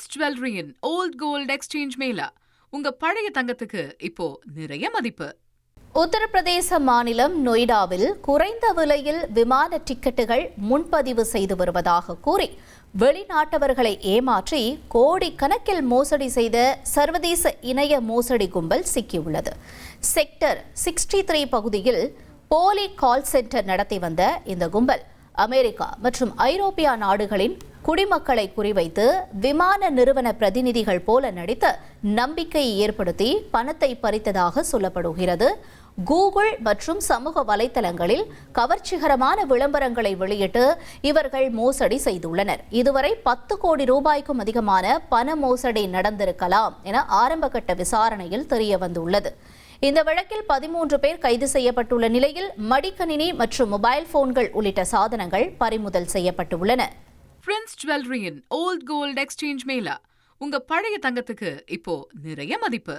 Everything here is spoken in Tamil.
பிரின்ஸ் ஜுவல்லரியின் ஓல்ட் கோல்ட் எக்ஸ்சேஞ்ச் மேளா. உங்க பழைய தங்கத்துக்கு இப்போ நிறைய மதிப்பு. உத்தரப்பிரதேச மாநிலம் நொய்டாவில் குறைந்த விலையில் விமான டிக்கெட்டுகள் முன்பதிவு செய்து வருவதாக கூறி வெளிநாட்டவர்களை ஏமாற்றி கோடிக்கணக்கில் மோசடி செய்த சர்வதேச இணைய மோசடி கும்பல் சிக்கியுள்ளது. செக்டர் 63 பகுதியில் போலி கால் சென்டர் நடத்தி வந்த இந்த கும்பல் அமெரிக்கா மற்றும் ஐரோப்பிய நாடுகளின் குடிமக்களை குறிவைத்து விமான நிறுவன பிரதிநிதிகள் போல நடித்து நம்பிக்கையை ஏற்படுத்தி பணத்தை பறித்ததாக சொல்லப்படுகிறது. கூகுள் மற்றும் சமூக வலைதளங்களில் கவர்ச்சிகரமான விளம்பரங்களை வெளியிட்டு இவர்கள் மோசடி செய்துள்ளனர். இதுவரை 10 கோடி ரூபாய்க்கும் அதிகமான பண மோசடி நடந்திருக்கலாம் என ஆரம்பகட்ட விசாரணையில் தெரிய வந்துள்ளது. இந்த வழக்கில் 13 பேர் கைது செய்யப்பட்டுள்ள நிலையில் மடிக்கணினி மற்றும் மொபைல் போன்கள் உள்ளிட்ட சாதனங்கள் பறிமுதல் செய்யப்பட்டுள்ளன. பிரின்ஸ் ஜுவல்லரியின் ஓல்ட் கோல்ட் எக்ஸ்சேஞ்ச் மேளா. உங்க பழைய தங்கத்துக்கு இப்போ நிறைய மதிப்பு.